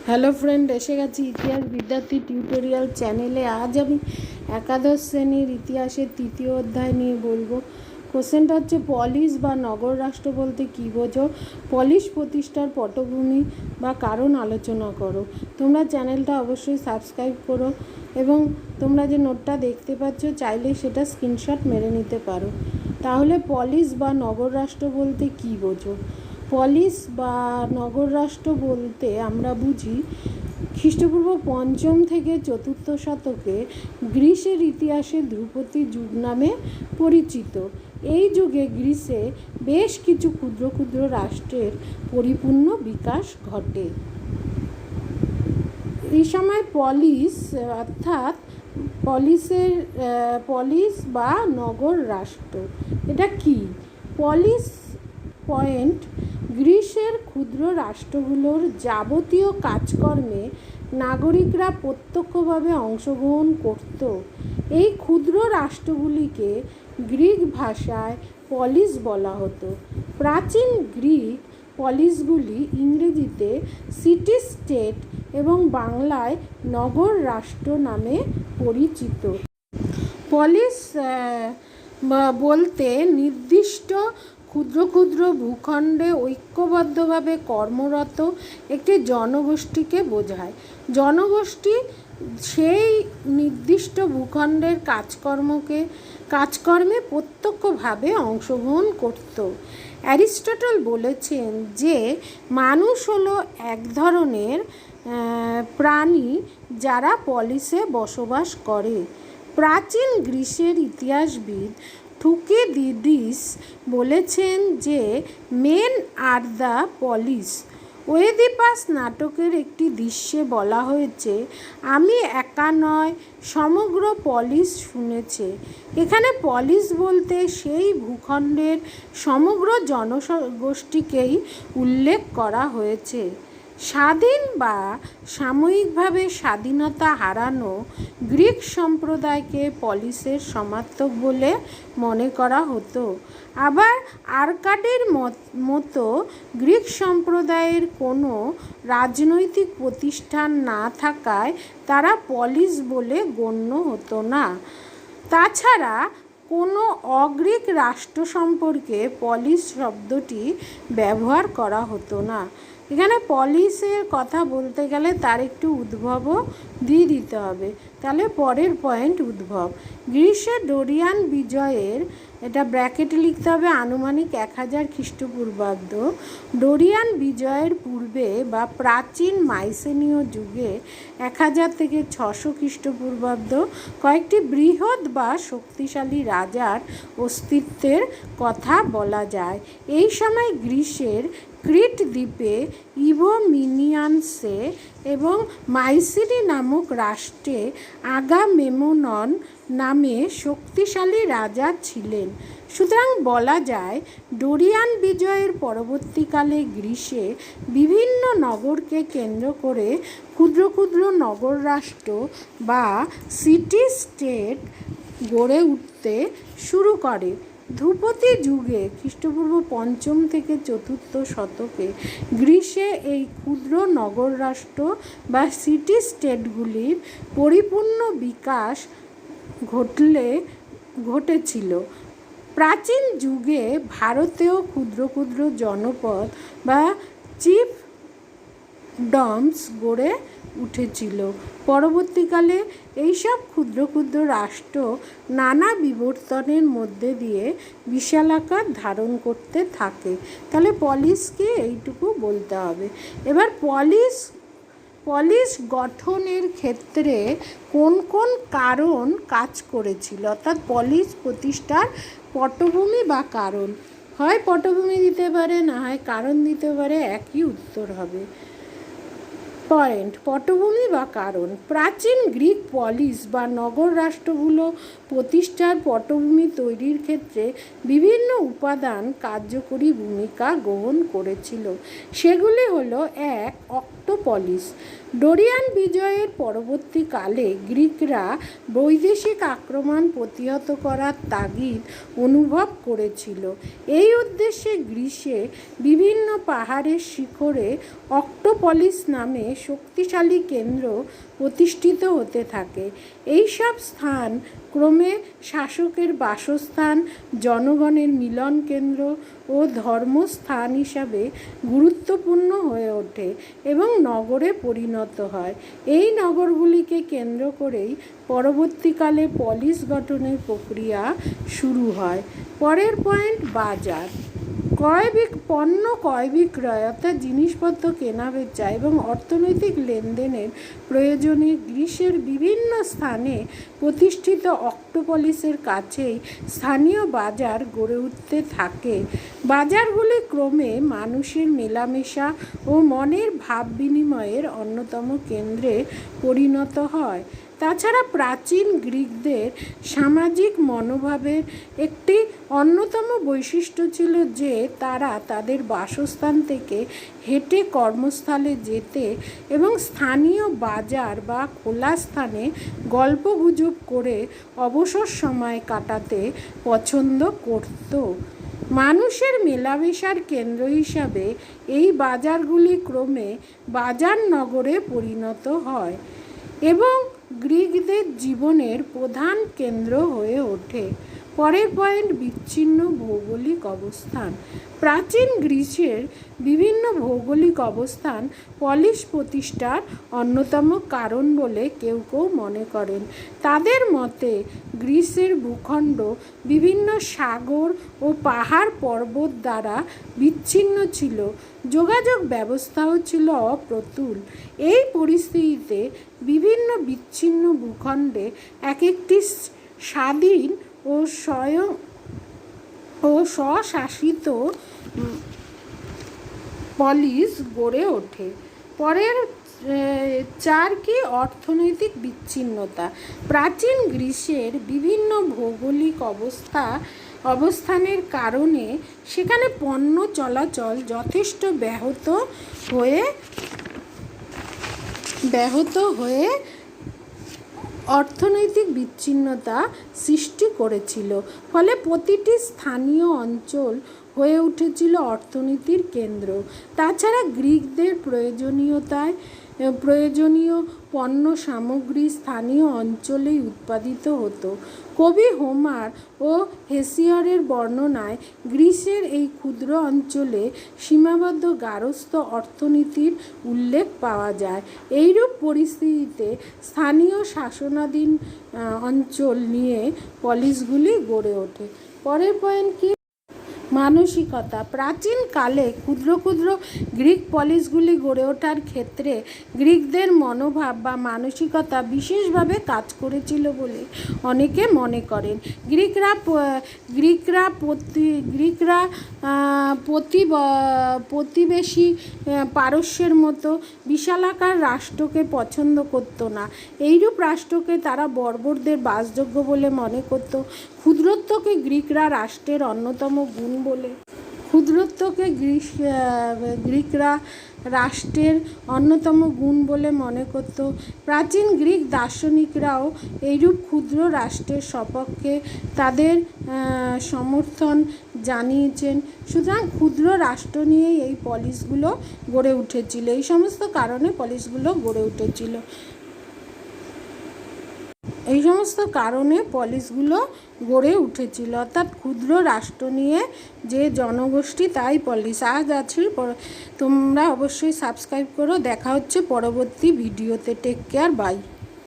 Hello friend, এসে গেছি ইতিহাস বিদ্যার্থী টিউটোরিয়াল চ্যানেলে। আজ আমি একাদশ শ্রেণীর ইতিহাসের তৃতীয় অধ্যায় নিয়ে বলবো। কোশ্চেনটা হচ্ছে, পলিশ বা নগর রাষ্ট্র বলতে কী বোঝো? পলিশ প্রতিষ্ঠার পটভূমি বা কারণ আলোচনা করো। তোমরা চ্যানেলটা অবশ্যই সাবস্ক্রাইব করো এবং তোমরা যে নোটটা দেখতে পাচ্ছ চাইলে সেটা স্ক্রিনশট মেরে নিতে পারো। তাহলে পলিশ বা নগর রাষ্ট্র বলতে কী বোঝো? পলিশ বা নগর রাষ্ট্র বলতে আমরা বুঝি খ্রিস্টপূর্ব ৫ম থেকে ৪র্থ শতকে গ্রিসের ইতিহাসে ধ্রুপদী যুগ নামে পরিচিত। এই যুগে গ্রিসে বেশ কিছু ক্ষুদ্র ক্ষুদ্র রাষ্ট্রের পরিপূর্ণ বিকাশ ঘটে। এই সময় পলিশ অর্থাৎ পলিশ বা নগর রাষ্ট্র এটা কি? পলিশ পয়েন্ট গ্রিসের ক্ষুদ্র রাষ্ট্রগুলোর যাবতীয় কাজকর্মে নাগরিকরা প্রত্যক্ষভাবে অংশগ্রহণ করত। এই ক্ষুদ্র রাষ্ট্রগুলিকে গ্রিক ভাষায় পলিশ বলা হতো। প্রাচীন গ্রিক পলিশগুলি ইংরেজিতে সিটি স্টেট এবং বাংলায় নগর রাষ্ট্র নামে পরিচিত। পলিশ বলতে নির্দিষ্ট ক্ষুদ্র ক্ষুদ্র ভূখণ্ডে ঐক্যবদ্ধভাবে কর্মরত একটি জনগোষ্ঠীকে বোঝায়। জনগোষ্ঠী সেই নির্দিষ্ট ভূখণ্ডের কাজকর্মে প্রত্যক্ষভাবে অংশগ্রহণ করত। অ্যারিস্টটল বলেছেন যে মানুষ হলো এক ধরনের প্রাণী যারা পলিশে বসবাস করে। প্রাচীন গ্রিসের ইতিহাসবিদ থুকিডিডিস বলেছেন যে মেন আর দ্য পলিশ। ওয়েদিপাস নাটকের একটি দৃশ্যে বলা হয়েছে, আমি একা নয়, সমগ্র পলিশ শুনেছে। এখানে পলিশ বলতে সেই ভূখণ্ডের সমগ্র জনগোষ্ঠীকেই উল্লেখ করা হয়েছে। স্বাধীন বা সাময়িকভাবে স্বাধীনতা হারানো গ্রিক সম্প্রদায়কে পলিশের সমার্থক বলে মনে করা হতো। আবার আর্কাডের মতো গ্রিক সম্প্রদায়ের কোনো রাজনৈতিক প্রতিষ্ঠান না থাকায় তারা পলিশ বলে গণ্য হতো না। তাছাড়া কোনো অগ্রিক রাষ্ট্র সম্পর্কে পলিশ শব্দটি ব্যবহার করা হতো না। এখানে পলিশের কথা বলতে গেলে তার একটু উদ্ভবও দিয়ে দিতে হবে। তাহলে পরের পয়েন্ট, উদ্ভব। গ্রিসের ডোরিয়ান বিজয়ের, এটা ব্র্যাকেটে লিখতে হবে, আনুমানিক 1000 খ্রিস্টপূর্বাব্দ। ডোরিয়ান বিজয়ের পূর্বে বা প্রাচীন মাইসেনীয় যুগে 1000 থেকে 600 খ্রিস্টপূর্বাব্দ কয়েকটি বৃহৎ বা শক্তিশালী রাজার অস্তিত্বের কথা বলা যায়। এই সময় গ্রিসের ক্রিট দ্বীপে ইভোমিনিয়ানসে এবং মাইসিরি নামক রাষ্ট্রে আগামেমনন নামে শক্তিশালী রাজা ছিলেন। সুতরাং বলা যায় ডোরিয়ান বিজয়ের পরবর্তীকালে গ্রিসে বিভিন্ন নগরকে কেন্দ্র করে ক্ষুদ্র ক্ষুদ্র নগর রাষ্ট্র বা সিটি স্টেট গড়ে উঠতে শুরু করে। ধ্রুপদী যুগে খ্রিস্টপূর্ব 5ম থেকে 4র্থ শতকে গ্রিসে এই ক্ষুদ্র নগর রাষ্ট্র বা সিটি স্টেটগুলির পরিপূর্ণ বিকাশ ঘটেছিল। প্রাচীন যুগে ভারতেও ক্ষুদ্র ক্ষুদ্র জনপদ বা চিফডমস গড়ে উঠেছিল। পরবর্তীকালে এইসব ক্ষুদ্র ক্ষুদ্র রাষ্ট্র নানা বিবর্তনের মধ্যে দিয়ে বিশালাকার ধারণ করতে থাকে। তাহলে পলিশকে এইটুকু বলতে হবে। এবার পলিশ গঠনের ক্ষেত্রে কোন কোন কারণ কাজ করেছিল, অর্থাৎ পলিশ প্রতিষ্ঠার পটভূমি বা কারণ। হয় পটভূমি দিতে পারে, না হয় কারণ দিতে পারে, একই উত্তর হবে। পয়েন্ট, পটভূমি বা কারণ। প্রাচীন গ্রিক পলিশ বা নগর রাষ্ট্রগুলো প্রতিষ্ঠার পটভূমি তৈরির ক্ষেত্রে বিভিন্ন উপাদান কার্যকরী ভূমিকা গ্রহণ করেছিল। সেগুলি হলো: 1. পলিস। ডোরিয়ান বিজয়ের পরবর্তীকালে গ্রিকরা বৈদেশিক আক্রমণ প্রতিহত করার তাগিদ অনুভব করেছিল। এই উদ্দেশ্যে গ্রিসে বিভিন্ন পাহাড়ের শিখরে অক্টোপলিস নামে শক্তিশালী কেন্দ্র প্রতিষ্ঠিত হতে থাকে। এইসব স্থান ক্রমে শাসকের বাসস্থান, জনগণের মিলন কেন্দ্র ও ধর্মস্থান হিসাবে গুরুত্বপূর্ণ হয়ে ওঠে এবং নগরে পরিণত হয়। এই নগরগুলিকে কেন্দ্র করেই পরবর্তীকালে পলিস গঠনের প্রক্রিয়া শুরু হয়। পরের পয়েন্ট, বাজার। পণ্য ক্রয় বিক্রয় অর্থাৎ জিনিসপত্র কেনাবেচা এবং অর্থনৈতিক লেনদেনের প্রয়োজনে গ্রিসের বিভিন্ন স্থানে প্রতিষ্ঠিত অক্টোপলিসের কাছেই স্থানীয় বাজার গড়ে উঠতে থাকে। বাজারগুলি ক্রমে মানুষের মেলামেশা ও মনের ভাব বিনিময়ের অন্যতম কেন্দ্রে পরিণত হয়। তাছাড়া প্রাচীন গ্রিকদের সামাজিক মনোভাবের একটি অন্যতম বৈশিষ্ট্য ছিল যে তারা তাদের বাসস্থান থেকে হেঁটে কর্মস্থলে যেতে এবং স্থানীয় বাজার বা খোলা স্থানে গল্পগুজব করে অবসর সময় কাটাতে পছন্দ করত। মানুষের মেলামেশার কেন্দ্র হিসাবে এই বাজারগুলি ক্রমে বাজার নগরে পরিণত হয় এবং গ্রিকদের জীবনের প্রধান কেন্দ্র হয়ে ওঠে। পরের পয়েন্ট, বিচ্ছিন্ন ভৌগোলিক অবস্থান। প্রাচীন গ্রিসের বিভিন্ন ভৌগোলিক অবস্থান পলিস প্রতিষ্ঠার অন্যতম কারণ বলে কেউ কেউ মনে করেন। তাদের মতে গ্রিসের ভূখণ্ড বিভিন্ন সাগর ও পাহাড় পর্বত দ্বারা বিচ্ছিন্ন ছিল, যোগাযোগ ব্যবস্থাও ছিল অপ্রতুল। এই পরিস্থিতিতে বিভিন্ন বিচ্ছিন্ন ভূখণ্ডে এক একটি স্বাধীন ও স্বশাসিত পলিস গড়ে ওঠে। পরের 4 কি, অর্থনৈতিক বিচ্ছিন্নতা। প্রাচীন গ্রিসের বিভিন্ন ভৌগোলিক অবস্থানের কারণে সেখানে পণ্য চলাচল যথেষ্ট ব্যাহত হয়ে অর্থনৈতিক বিচ্ছিন্নতা সৃষ্টি করেছিল। ফলে প্রতিটি স্থানীয় অঞ্চল হয়ে উঠেছিল অর্থনীতির কেন্দ্র। তাছাড়া গ্রিকদের প্রয়োজনীয় পণ্য সামগ্রী স্থানীয় অঞ্চলেই উৎপাদিত হতো। কবি হোমার ও হেসিয়ডের বর্ণনায় গ্রিসের এই ক্ষুদ্র অঞ্চলে সীমাবদ্ধ গার্হস্থ্য অর্থনীতির উল্লেখ পাওয়া যায়। এইরূপ পরিস্থিতিতে স্থানীয় শাসনাধীন অঞ্চল নিয়ে পলিসগুলি গড়ে ওঠে। পরের পয়েন্ট কি, মানসিকতা। প্রাচীনকালে ক্ষুদ্র ক্ষুদ্র গ্রিক পলিসগুলি গড়ে ওঠার ক্ষেত্রে গ্রিকদের মনোভাব বা মানসিকতা বিশেষভাবে কাজ করেছিল বলে অনেকে মনে করেন। গ্রিকরা প্রতিবেশী পারস্যের মতো বিশালাকার রাষ্ট্রকে পছন্দ করত না। এইরূপ রাষ্ট্রকে তারা বর্বরদের বাসযোগ্য বলে মনে করত। ক্ষুদ্রত্বকে গ্রিকরা রাষ্ট্রের অন্যতম গুণ বলে মনে করত। প্রাচীন গ্রিক দার্শনিকরাও এইরূপ ক্ষুদ্র রাষ্ট্রের সপক্ষে তাদের সমর্থন জানিয়েছেন। সুতরাং ক্ষুদ্র রাষ্ট্র নিয়েই এই পলিসগুলো গড়ে উঠেছিল। এই সমস্ত কারণে পলিসগুলো গড়ে উঠেছিল। অর্থাৎ ক্ষুদ্র রাষ্ট্র নিয়ে যে জনগোষ্ঠী, তাই পলিস। আজ আছি, তোমরা অবশ্যই সাবস্ক্রাইব করো। দেখা হচ্ছে পরবর্তী ভিডিওতে। Take care, by.